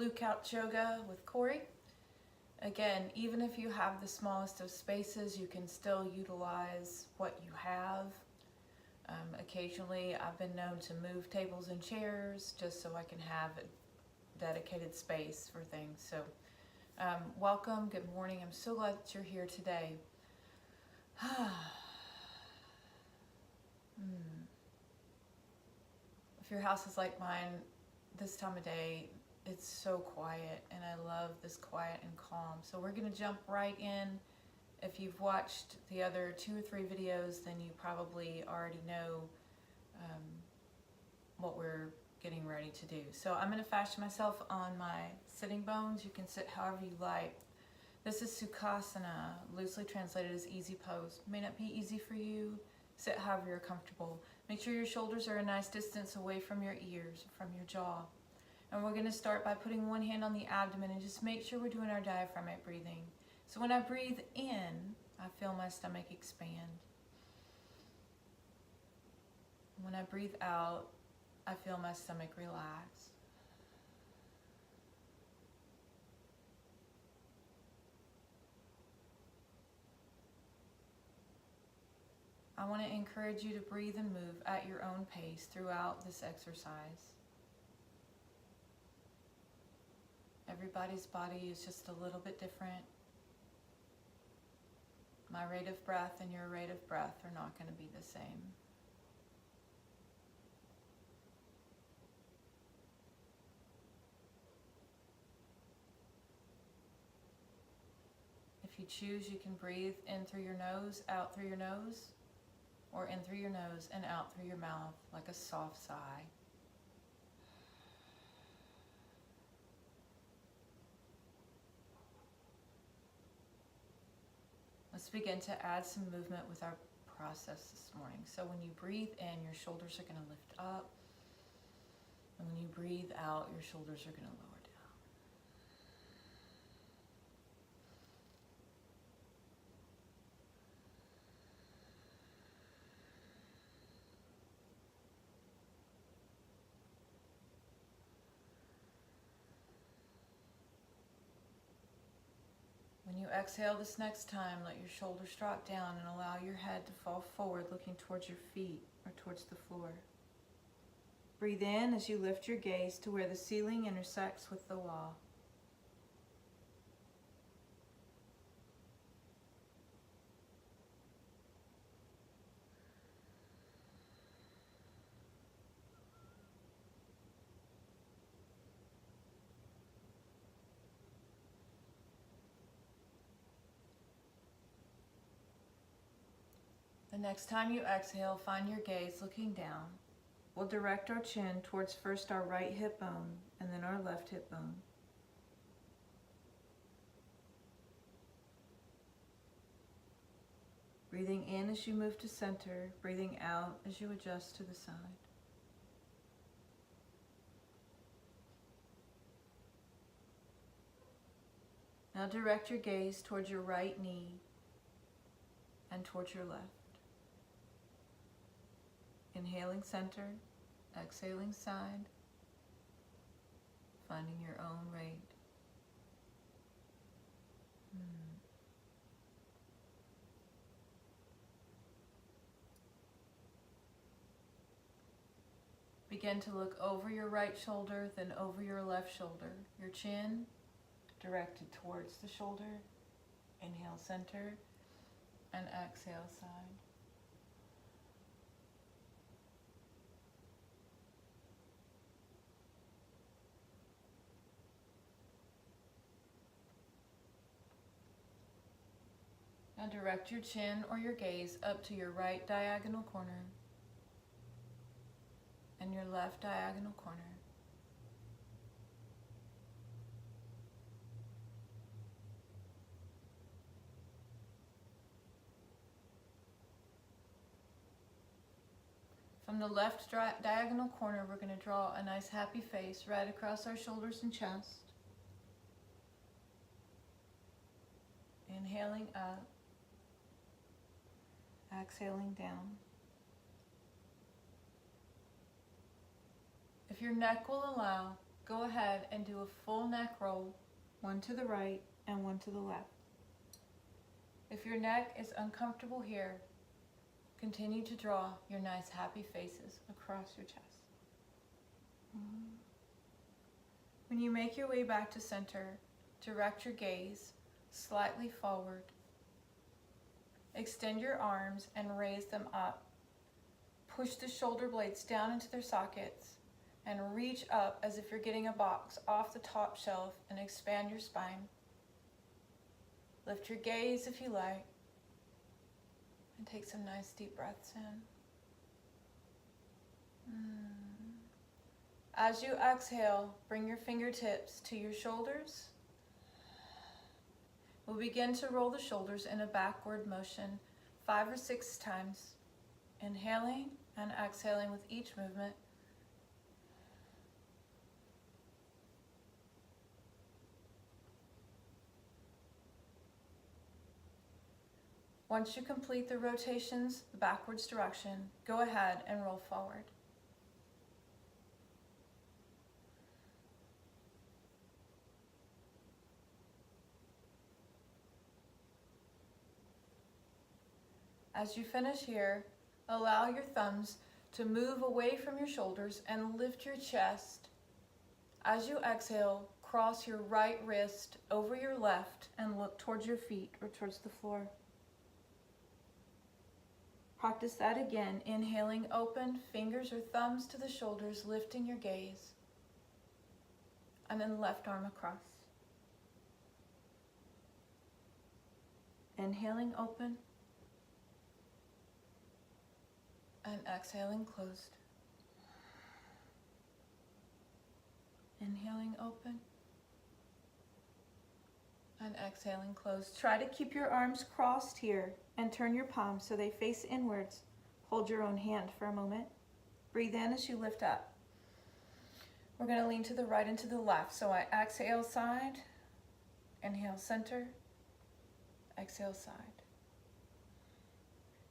Blue Couch Yoga with Corey. Again, even if you have the smallest of spaces, you can still utilize what you have. Occasionally, I've been known to move tables and chairs just so I can have a dedicated space for things. So, welcome, good morning. I'm so glad that you're here today. If your house is like mine, this time of day, it's so quiet, and I love this quiet and calm. So we're going to jump right in. If you've watched the other 2 or 3 videos, then you probably already know what we're getting ready to do. So I'm going to fashion myself on my sitting bones. You can sit however you like. This is Sukhasana, loosely translated as easy pose. May not be easy for you. Sit however you're comfortable. Make sure your shoulders are a nice distance away from your ears, from your jaw. And we're going to start by putting one hand on the abdomen and just make sure we're doing our diaphragmatic breathing. So when I breathe in, I feel my stomach expand. When I breathe out, I feel my stomach relax. I want to encourage you to breathe and move at your own pace throughout this exercise. Everybody's body is just a little bit different. My rate of breath and your rate of breath are not going to be the same. If you choose, you can breathe in through your nose, out through your nose, or in through your nose and out through your mouth like a soft sigh. Let's begin to add some movement with our process this morning. So when you breathe in, your shoulders are going to lift up. And when you breathe out, your shoulders are going to lower down. When you exhale this next time, let your shoulders drop down and allow your head to fall forward, looking towards your feet or towards the floor. Breathe in as you lift your gaze to where the ceiling intersects with the wall. The next time you exhale, find your gaze looking down. We'll direct our chin towards first our right hip bone and then our left hip bone. Breathing in as you move to center, breathing out as you adjust to the side. Now direct your gaze towards your right knee and towards your left. Inhaling center, exhaling side, finding your own rate. Begin to look over your right shoulder, then over your left shoulder. Your chin directed towards the shoulder. Inhale center and exhale side. Now direct your chin or your gaze up to your right diagonal corner and your left diagonal corner. From the left diagonal corner, we're going to draw a nice happy face right across our shoulders and chest. Inhaling up, exhaling down. If your neck will allow, go ahead and do a full neck roll, one to the right and one to the left. If your neck is uncomfortable here, continue to draw your nice happy faces across your chest. When you make your way back to center, direct your gaze slightly forward. Extend your arms and raise them up. Push the shoulder blades down into their sockets and reach up as if you're getting a box off the top shelf and expand your spine. Lift your gaze if you like and take some nice deep breaths in. As you exhale, bring your fingertips to your shoulders. We'll begin to roll the shoulders in a backward motion 5 or 6 times, inhaling and exhaling with each movement. Once you complete the rotations, the backwards direction, go ahead and roll forward. As you finish here, allow your thumbs to move away from your shoulders and lift your chest. As you exhale, cross your right wrist over your left and look towards your feet or towards the floor. Practice that again, inhaling open, fingers or thumbs to the shoulders, lifting your gaze. And then left arm across. Inhaling open. And exhaling closed. Inhaling open. And exhaling closed. Try to keep your arms crossed here and turn your palms so they face inwards. Hold your own hand for a moment. Breathe in as you lift up. We're going to lean to the right and to the left. So I exhale side, inhale center, exhale side.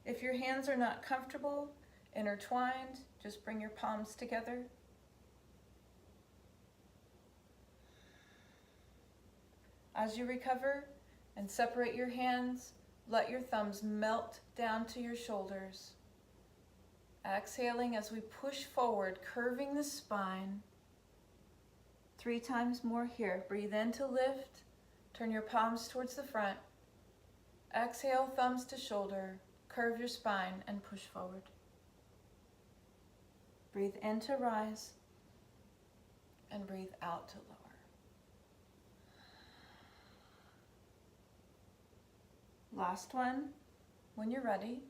If your hands are not comfortable, intertwined, just bring your palms together. As you recover and separate your hands, let your thumbs melt down to your shoulders. Exhaling as we push forward, curving the spine. 3 times more here. Breathe in to lift. Turn your palms towards the front. Exhale, thumbs to shoulder. Curve your spine and push forward. Breathe in to rise and breathe out to lower. Last one, when you're ready.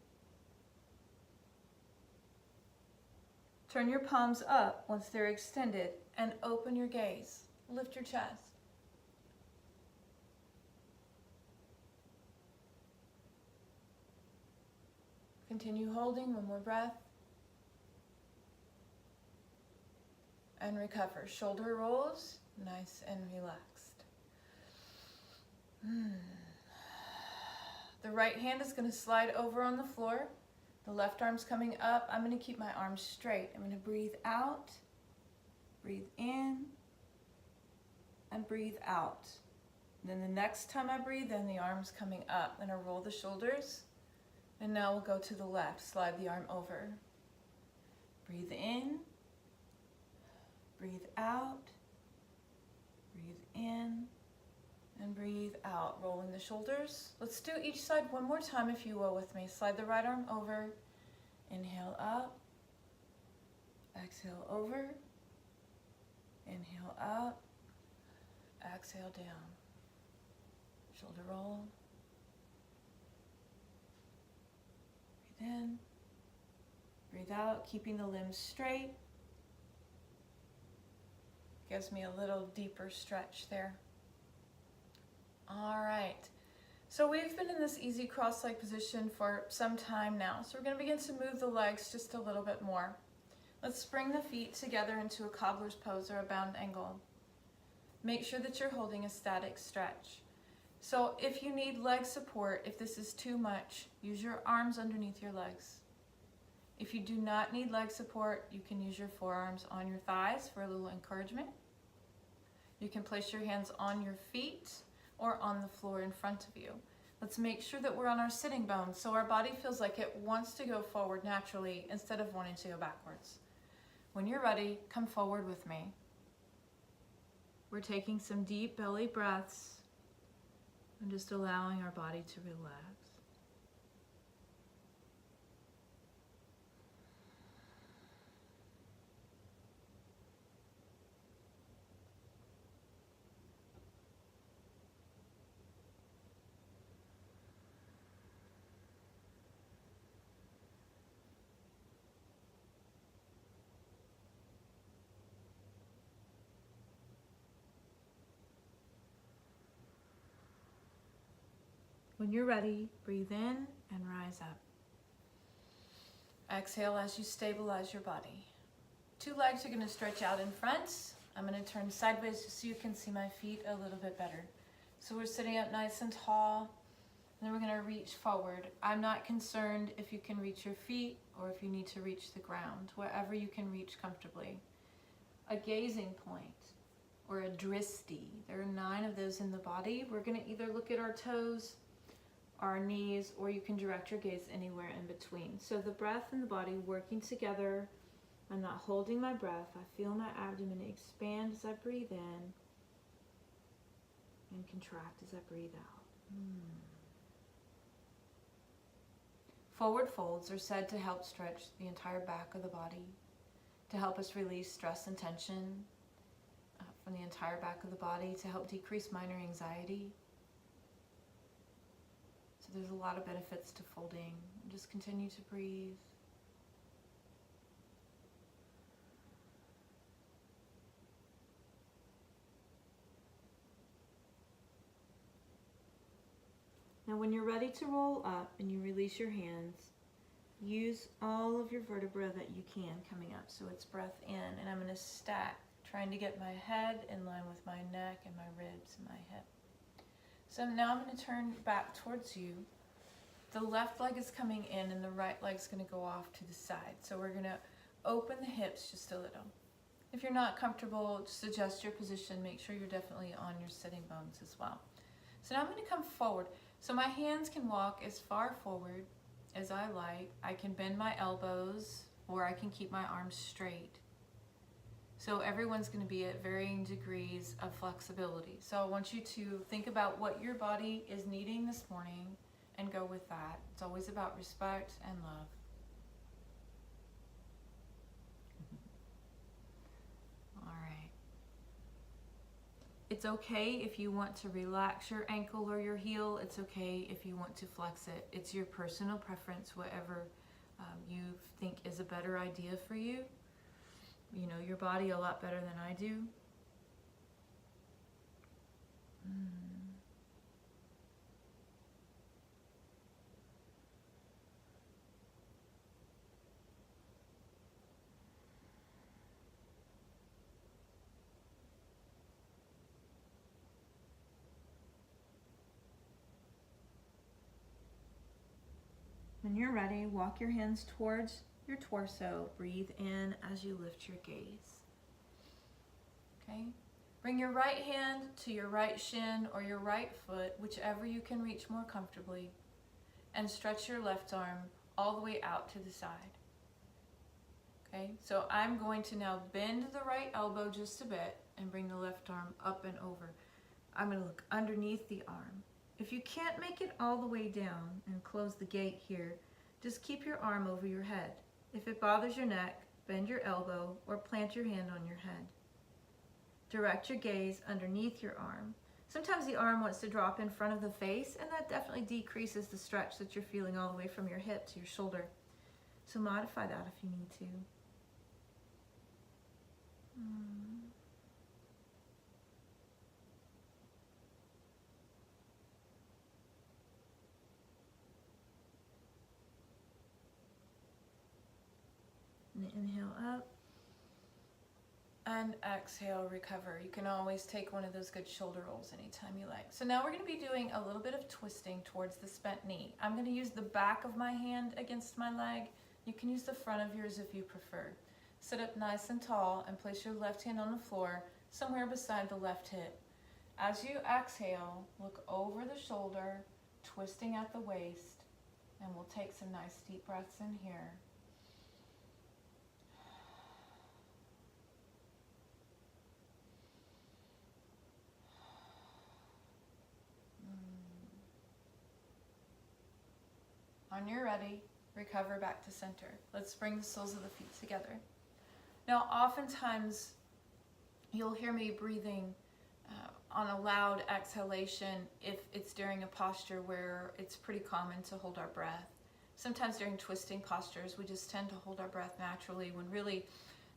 Turn your palms up once they're extended and open your gaze. Lift your chest. Continue holding, one more breath. And recover. Shoulder rolls, nice and relaxed. The right hand is going to slide over on the floor. The left arm's coming up. I'm going to keep my arms straight. I'm going to breathe out, breathe in, and breathe out. And then the next time I breathe in, the arm's coming up. I'm going to roll the shoulders. And now we'll go to the left. Slide the arm over. Breathe in. Breathe out, breathe in, and breathe out. Rolling the shoulders. Let's do each side one more time if you will with me. Slide the right arm over, inhale up, exhale over, inhale up, exhale down. Shoulder roll. Breathe in, breathe out, keeping the limbs straight. Gives me a little deeper stretch there. All right, so we've been in this easy cross-leg position for some time now. So we're going to begin to move the legs just a little bit more. Let's bring the feet together into a cobbler's pose or a bound angle. Make sure that you're holding a static stretch. So if you need leg support, if this is too much, use your arms underneath your legs. If you do not need leg support, you can use your forearms on your thighs for a little encouragement. You can place your hands on your feet or on the floor in front of you. Let's make sure that we're on our sitting bones so our body feels like it wants to go forward naturally instead of wanting to go backwards. When you're ready, come forward with me. We're taking some deep belly breaths and just allowing our body to relax. When you're ready, breathe in and rise up. Exhale as you stabilize your body. 2 legs are going to stretch out in front. I'm going to turn sideways just so you can see my feet a little bit better. So we're sitting up nice and tall, and then we're going to reach forward. I'm not concerned if you can reach your feet or if you need to reach the ground, wherever you can reach comfortably. A gazing point or a dristi. There are 9 of those in the body. We're going to either look at our toes, our knees, or you can direct your gaze anywhere in between. So the breath and the body working together. I'm not holding my breath. I feel my abdomen expand as I breathe in and contract as I breathe out. Forward folds are said to help stretch the entire back of the body, to help us release stress and tension from the entire back of the body, to help decrease minor anxiety. There's a lot of benefits to folding. Just continue to breathe. Now when you're ready to roll up and you release your hands, use all of your vertebrae that you can coming up. So it's breath in, and I'm going to stack, trying to get my head in line with my neck and my ribs and my hip. So now I'm going to turn back towards you. The left leg is coming in and the right leg's going to go off to the side. So we're going to open the hips just a little. If you're not comfortable, just adjust your position. Make sure you're definitely on your sitting bones as well. So now I'm going to come forward. So my hands can walk as far forward as I like. I can bend my elbows or I can keep my arms straight. So everyone's going to be at varying degrees of flexibility. So I want you to think about what your body is needing this morning and go with that. It's always about respect and love. All right. It's okay if you want to relax your ankle or your heel. It's okay if you want to flex it. It's your personal preference, whatever you think is a better idea for you. You know your body a lot better than I do. When you're ready, walk your hands towards your torso. Breathe in as you lift your gaze. Okay? Bring your right hand to your right shin or your right foot, whichever you can reach more comfortably, and stretch your left arm all the way out to the side. Okay? So I'm going to now bend the right elbow just a bit and bring the left arm up and over. I'm going to look underneath the arm. If you can't make it all the way down and close the gate here, just keep your arm over your head. If it bothers your neck, bend your elbow or plant your hand on your head. Direct your gaze underneath your arm. Sometimes the arm wants to drop in front of the face, and that definitely decreases the stretch that you're feeling all the way from your hip to your shoulder. So modify that if you need to. And inhale up. And exhale, recover. You can always take one of those good shoulder rolls anytime you like. So now we're going to be doing a little bit of twisting towards the spent knee. I'm going to use the back of my hand against my leg. You can use the front of yours if you prefer. Sit up nice and tall and place your left hand on the floor. somewhere beside the left hip. As you exhale, look over the shoulder, twisting at the waist, and we'll take some nice deep breaths in here. On your ready, recover back to center. Let's bring the soles of the feet together. Now, oftentimes, you'll hear me breathing on a loud exhalation if it's during a posture where it's pretty common to hold our breath. Sometimes during twisting postures, we just tend to hold our breath naturally when really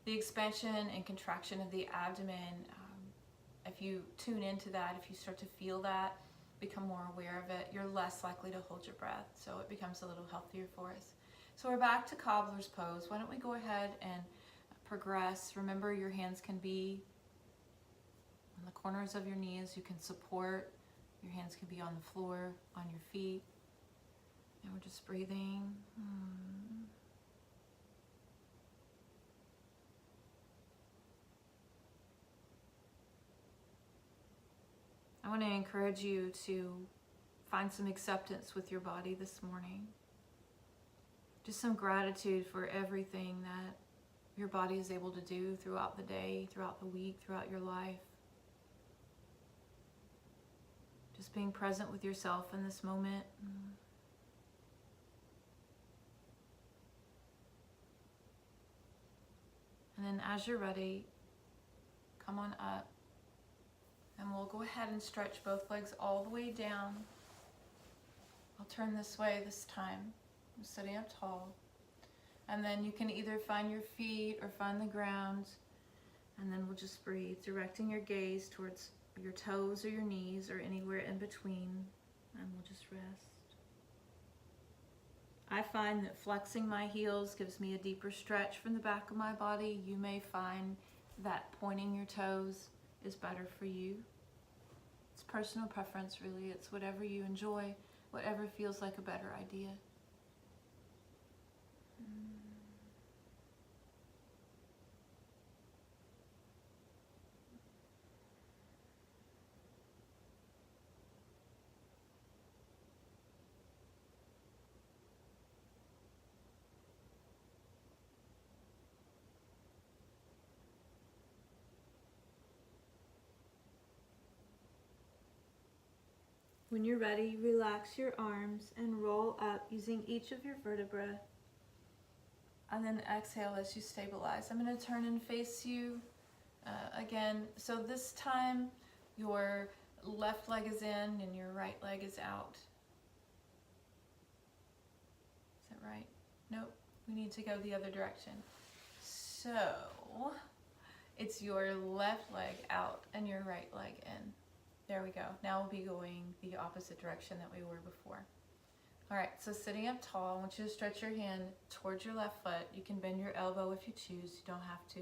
the expansion and contraction of the abdomen, if you tune into that, if you start to feel that, become more aware of it, you're less likely to hold your breath. So it becomes a little healthier for us. So we're back to cobbler's pose. Why don't we go ahead and progress. Remember, your hands can be on the corners of your knees. You can support. Your hands can be on the floor, on your feet. And we're just breathing. I want to encourage you to find some acceptance with your body this morning. Just some gratitude for everything that your body is able to do throughout the day, throughout the week, throughout your life. Just being present with yourself in this moment. And then as you're ready, come on up. And we'll go ahead and stretch both legs all the way down. I'll turn this way this time. I'm sitting up tall. And then you can either find your feet or find the ground. And then we'll just breathe, directing your gaze towards your toes or your knees or anywhere in between. And we'll just rest. I find that flexing my heels gives me a deeper stretch from the back of my body. You may find that pointing your toes is better for you. It's personal preference, really. It's whatever you enjoy, whatever feels like a better idea. When you're ready, relax your arms and roll up using each of your vertebrae. And then exhale as you stabilize. I'm going to turn and face you again. So this time, your left leg is in and your right leg is out. Is that right? Nope. We need to go the other direction. So it's your left leg out and your right leg in. There we go. Now we'll be going the opposite direction that we were before. All right, so sitting up tall, I want you to stretch your hand towards your left foot. You can bend your elbow if you choose. You don't have to.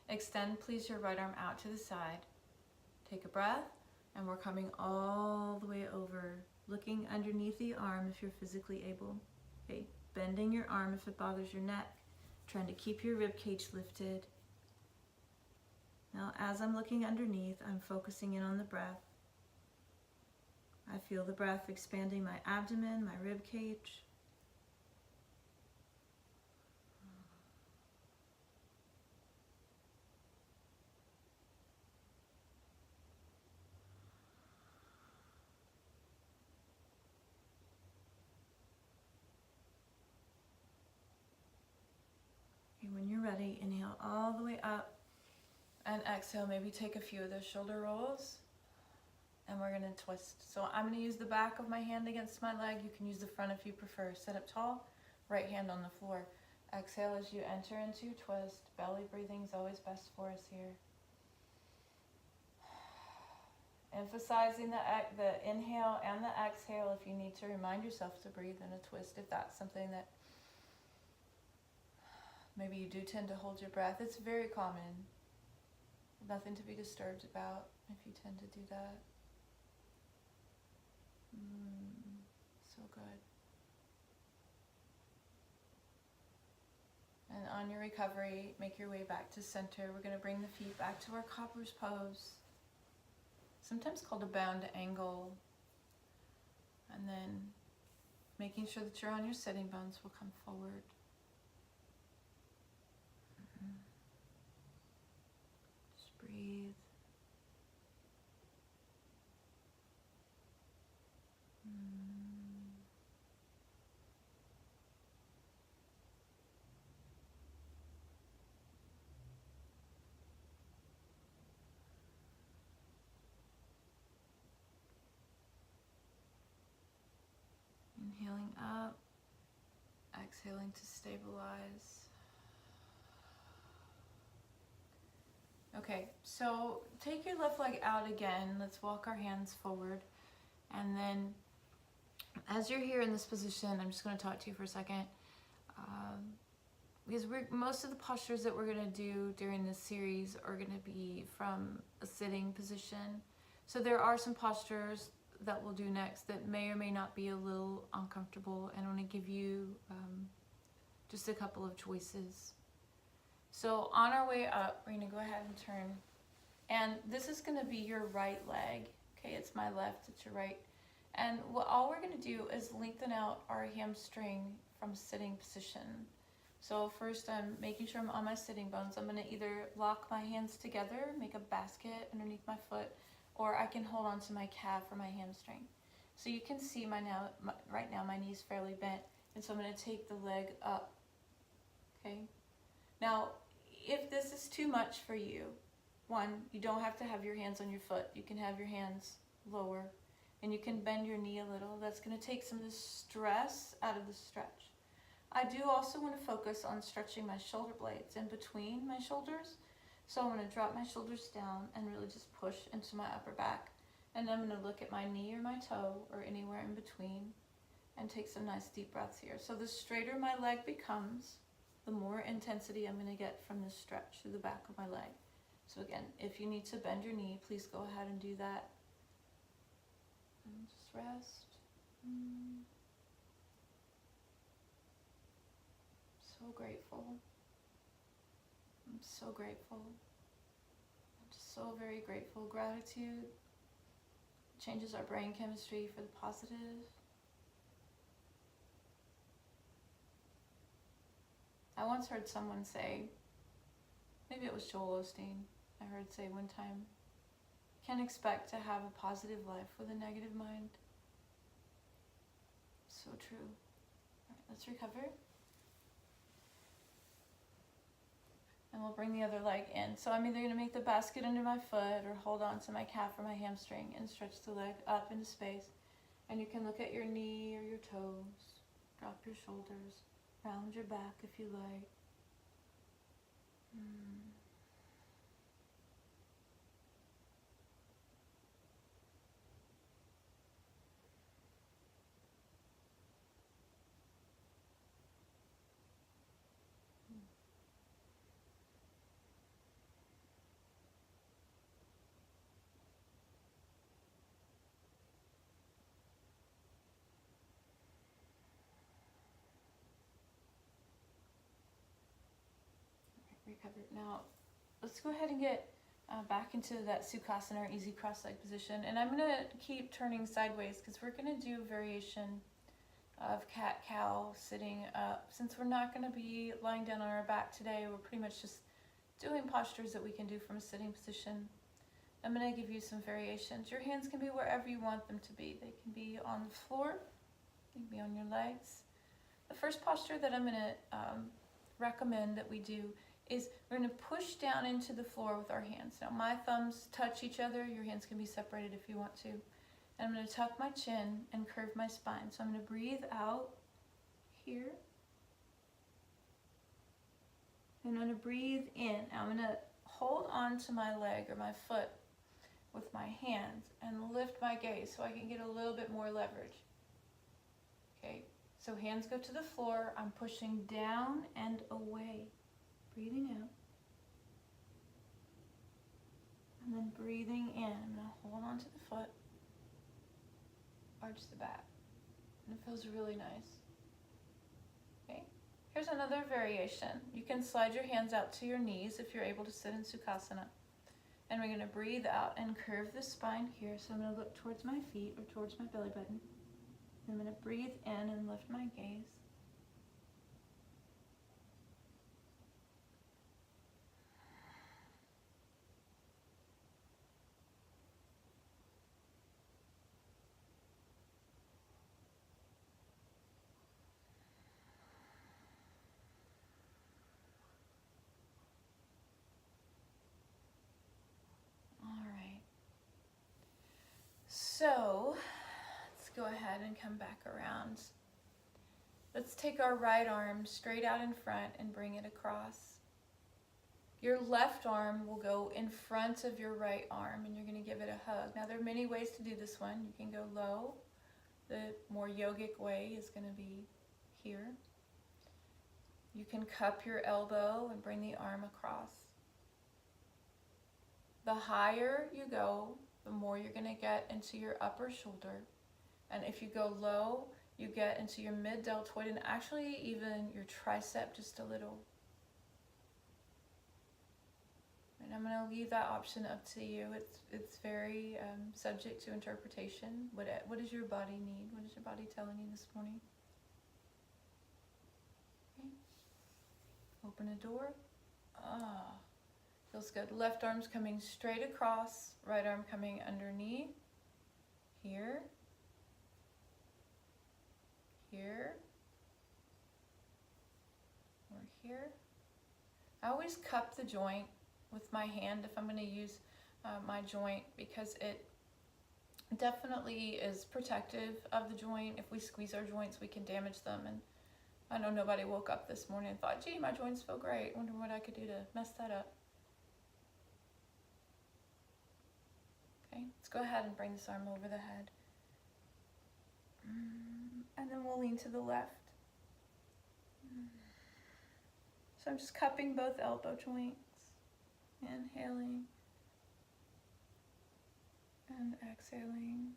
Extend, please, your right arm out to the side. Take a breath, and we're coming all the way over, looking underneath the arm if you're physically able. Okay, bending your arm if it bothers your neck. Trying to keep your rib cage lifted. Now, as I'm looking underneath, I'm focusing in on the breath. I feel the breath expanding my abdomen, my rib cage. Okay, when you're ready, inhale all the way up and exhale. Maybe take a few of those shoulder rolls. And we're going to twist. So I'm going to use the back of my hand against my leg. You can use the front if you prefer. Sit up tall, right hand on the floor. Exhale as you enter into twist. Belly breathing is always best for us here. Emphasizing the inhale and the exhale if you need to remind yourself to breathe in a twist, if that's something that maybe you do tend to hold your breath. It's very common. Nothing to be disturbed about if you tend to do that. So good. And on your recovery, make your way back to center. We're going to bring the feet back to our coppers pose, sometimes called a bound angle. And then making sure that you're on your sitting bones will come forward. Just breathe. Inhaling up, exhaling to stabilize. Okay, so take your left leg out again. Let's walk our hands forward. And then as you're here in this position, I'm just going to talk to you for a second. Because most of the postures that we're going to do during this series are going to be from a sitting position. So there are some postures that we'll do next that may or may not be a little uncomfortable, and I want to give you just a couple of choices. So on our way up, we're going to go ahead and turn, and this is going to be your right leg. Okay, it's my left, it's your right. And all we're going to do is lengthen out our hamstring from sitting position. So first I'm making sure I'm on my sitting bones. I'm going to either lock my hands together, make a basket underneath my foot, or I can hold on to my calf or my hamstring. So you can see right now my knee's fairly bent, and so I'm going to take the leg up. Okay. Now, if this is too much for you, one, you don't have to have your hands on your foot. You can have your hands lower, and you can bend your knee a little. That's going to take some of the stress out of the stretch. I do also want to focus on stretching my shoulder blades in between my shoulders. So I'm going to drop my shoulders down and really just push into my upper back. And then I'm going to look at my knee or my toe or anywhere in between and take some nice deep breaths here. So the straighter my leg becomes, the more intensity I'm going to get from this stretch through the back of my leg. So again, if you need to bend your knee, please go ahead and do that. And just rest. So grateful. I'm so grateful. I'm just so very grateful. Gratitude changes our brain chemistry for the positive. I once heard someone say, maybe it was Joel Osteen, I heard say one time, can't expect to have a positive life with a negative mind. So true. All right, let's recover. And we'll bring the other leg in. So I'm either going to make the basket under my foot or hold on to my calf or my hamstring and stretch the leg up into space. And you can look at your knee or your toes, drop your shoulders, round your back if you like. Recover. Now, let's go ahead and get back into that Sukhasana or easy cross-leg position. And I'm going to keep turning sideways because we're going to do a variation of cat-cow sitting up. Since we're not going to be lying down on our back today, we're pretty much just doing postures that we can do from a sitting position. I'm going to give you some variations. Your hands can be wherever you want them to be. They can be on the floor, they can be on your legs. The first posture that I'm going to recommend that we do is we're going to push down into the floor with our hands. Now my thumbs touch each other, your hands can be separated if you want to. And I'm going to tuck my chin and curve my spine. So I'm going to breathe out here. And I'm going to breathe in. Now I'm going to hold on to my leg or my foot with my hands and lift my gaze so I can get a little bit more leverage. Okay, so hands go to the floor. I'm pushing down and away. Breathing out. And then breathing in. I'm going to hold on to the foot. Arch the back. And it feels really nice. Okay, Here's another variation. You can slide your hands out to your knees if you're able to sit in Sukhasana. And we're going to breathe out and curve the spine here. So I'm going to look towards my feet or towards my belly button. I'm going to breathe in and lift my gaze. So let's go ahead and come back around. Let's take our right arm straight out in front and bring it across. Your left arm will go in front of your right arm and you're going to give it a hug. Now there are many ways to do this one. You can go low. The more yogic way is going to be here. You can cup your elbow and bring the arm across. The higher you go, the more you're going to get into your upper shoulder. And if you go low, you get into your mid-deltoid and actually even your tricep just a little. And I'm going to leave that option up to you. It's very subject to interpretation. What does your body need? What is your body telling you this morning? Okay. Open a door. Feels good. Left arm's coming straight across, right arm coming underneath. Here. Here. Or here. I always cup the joint with my hand if I'm going to use my joint because it definitely is protective of the joint. If we squeeze our joints, we can damage them. And I know nobody woke up this morning and thought, gee, my joints feel great. Wonder what I could do to mess that up. Okay, let's go ahead and bring this arm over the head. And then we'll lean to the left. So I'm just cupping both elbow joints. Inhaling. And exhaling.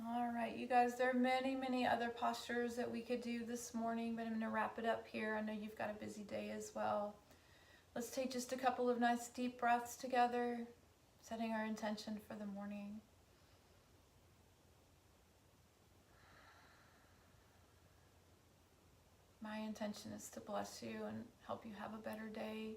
All right, you guys, there are many, many other postures that we could do this morning, but I'm going to wrap it up here. I know you've got a busy day as well. Let's take just a couple of nice deep breaths together, setting our intention for the morning. My intention is to bless you and help you have a better day.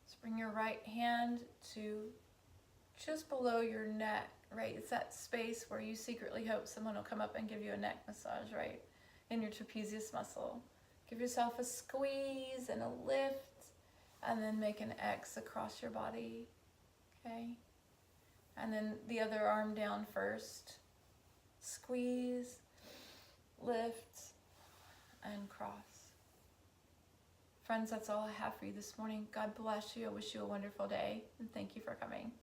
Let's bring your right hand to just below your neck, right? It's that space where you secretly hope someone will come up and give you a neck massage, right? In your trapezius muscle. Give yourself a squeeze and a lift, and then make an X across your body, okay? And then the other arm down first. Squeeze, lift, and cross. Friends, that's all I have for you this morning. God bless you. I wish you a wonderful day, and thank you for coming.